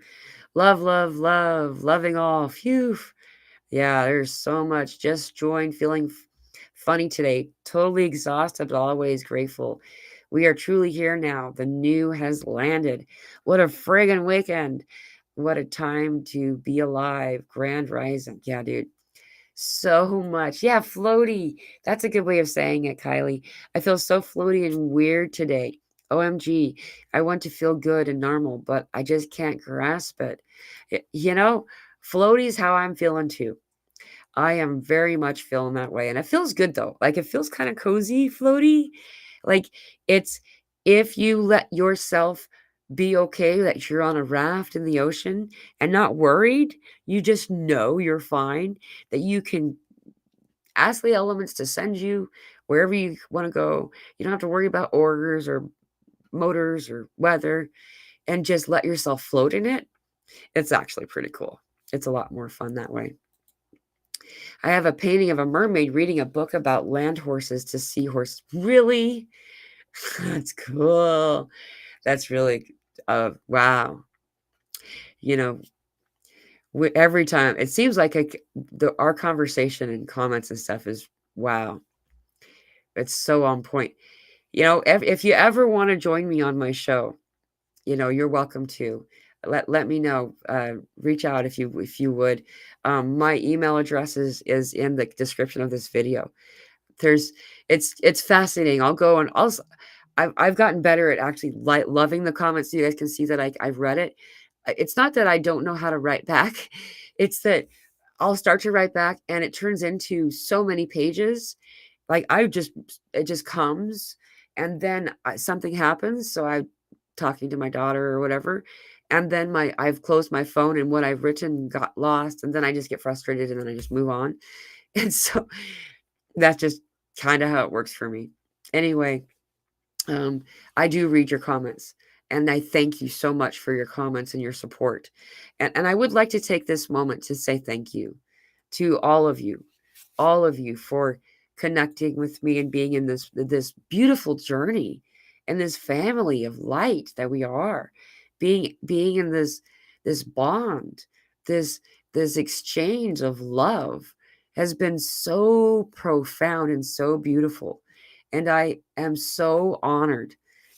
[SPEAKER 1] Love, love, love. Loving all. Phew. Yeah, there's so much. Just joined, feeling funny today. Totally exhausted, but always grateful. We are truly here now. The new has landed. What a friggin' weekend. What a time to be alive. Grand rising. Yeah, dude. So much. Yeah, floaty. That's a good way of saying it, Kylie. I feel so floaty and weird today. OMG. I want to feel good and normal, but I just can't grasp it. Floaty is how I'm feeling too. I am very much feeling that way. And it feels good though. Like it feels kind of cozy, floaty. Like it's if you let yourself be okay that you're on a raft in the ocean and not worried, you just know you're fine, that you can ask the elements to send you wherever you want to go. You don't have to worry about orders or motors or weather, and just let yourself float in it. It's actually pretty cool. It's a lot more fun that way. I have a painting of a mermaid reading a book about land horses to seahorse. Really? That's cool. That's really, wow. You know, every time it seems like our conversation and comments and stuff is wow. It's so on point. If you ever want to join me on my show, you're welcome to. Let me know. Reach out if you would. My email address is in the description of this video. It's fascinating. I'll go and I've gotten better at actually loving the comments. So you guys can see that I've read it. It's not that I don't know how to write back. It's that I'll start to write back and it turns into so many pages. Like it just comes, and then something happens. So I'm talking to my daughter or whatever, and then I've closed my phone and what I've written got lost, and then I just get frustrated and then I just move on. And so that's just kind of how it works for me. Anyway, I do read your comments, and I thank you so much for your comments and your support. And I would like to take this moment to say thank you to all of you for connecting with me and being in this beautiful journey and this family of light that we are, being in this bond, this exchange of love has been so profound and so beautiful. And I am so honored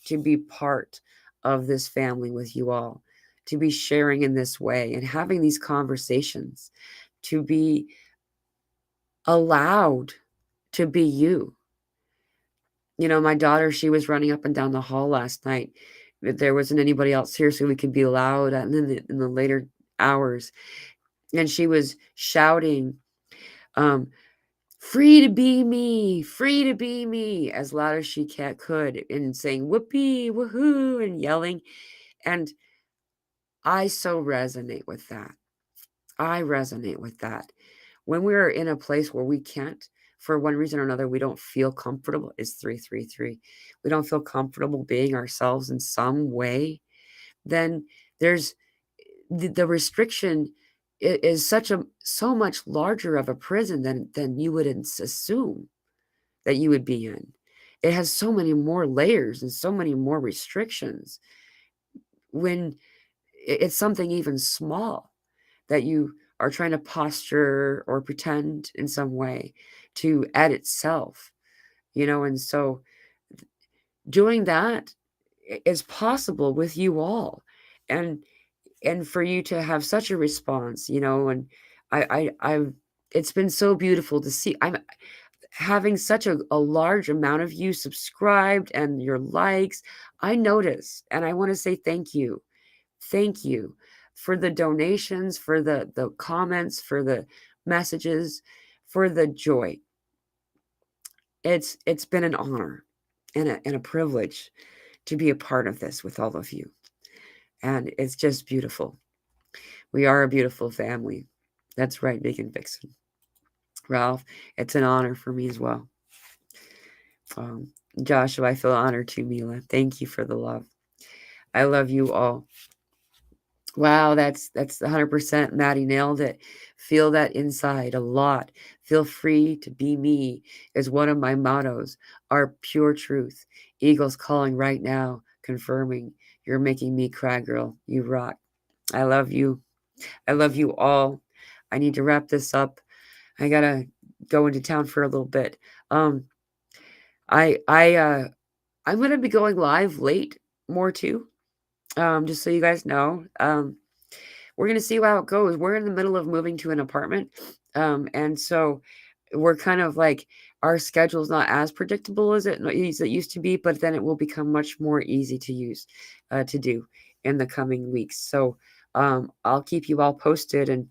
[SPEAKER 1] to be part of this family with you all, to be sharing in this way and having these conversations, to be allowed to be you. My daughter, she was running up and down the hall last night there wasn't anybody else here, so we could be loud. And then in the later hours, and she was shouting, um, free to be me, free to be me, as loud as she could, and saying whoopee, woohoo, and yelling. And I so resonate with that. I resonate with that. When we're in a place where we can't, for one reason or another, we don't feel comfortable, is 333. We don't feel comfortable being ourselves in some way, then there's the restriction is so much larger of a prison than you would assume that you would be in. It has so many more layers and so many more restrictions when it's something even small that you are trying to posture or pretend in some way to add itself, and so doing that is possible with you all. And for you to have such a response, and I've it's been so beautiful to see. I'm having such a large amount of you subscribed and your likes. I notice, and I want to say thank you. Thank you for the donations, for the comments, for the messages, for the joy. It's been an honor and a privilege to be a part of this with all of you. And it's just beautiful. We are a beautiful family. That's right, Bacon Vixen. Ralph, it's an honor for me as well. Joshua, I feel honored too, Mila. Thank you for the love. I love you all. Wow, that's 100%. Maddie nailed it. Feel that inside a lot. Feel free to be me is one of my mottos. Our pure truth. Eagles calling right now, confirming you're making me cry, girl. You rock. I love you. I love you all. I need to wrap this up. I gotta go into town for a little bit. Um, I'm gonna be going live late more too. Just so you guys know. We're gonna see how it goes. We're in the middle of moving to an apartment. And so we're kind of like our schedule's not as predictable as it used to be, but then it will become much more easy to use to do in the coming weeks. So I'll keep you all posted, and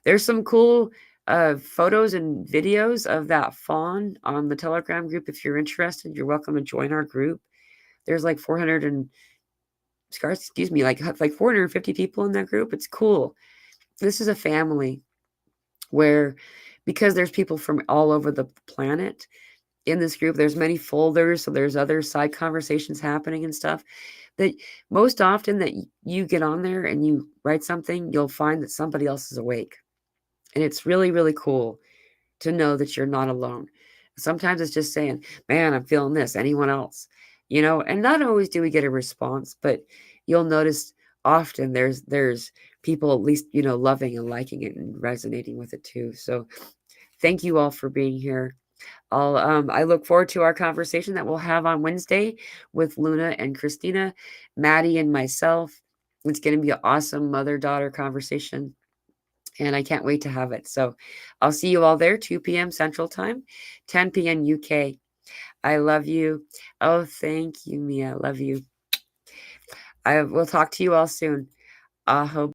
[SPEAKER 1] there's some cool photos and videos of that fawn on the Telegram group. If you're interested, you're welcome to join our group. There's like 450 people in that group. It's cool. This is a family where, because there's people from all over the planet in this group, there's many folders, so there's other side conversations happening and stuff, that most often that you get on there and you write something, you'll find that somebody else is awake. And it's really, really cool to know that you're not alone. Sometimes it's just saying, man, I'm feeling this. Anyone else? And not always do we get a response, but you'll notice often there's people at least, loving and liking it and resonating with it too. So thank you all for being here. I look forward to our conversation that we'll have on Wednesday with Luna and Christina, Maddie and myself. It's going to be an awesome mother-daughter conversation, and I can't wait to have it. So I'll see you all there, 2 p.m. Central Time, 10 p.m. UK. I love you. Oh, thank you, Mia. I love you. I will talk to you all soon. Aho.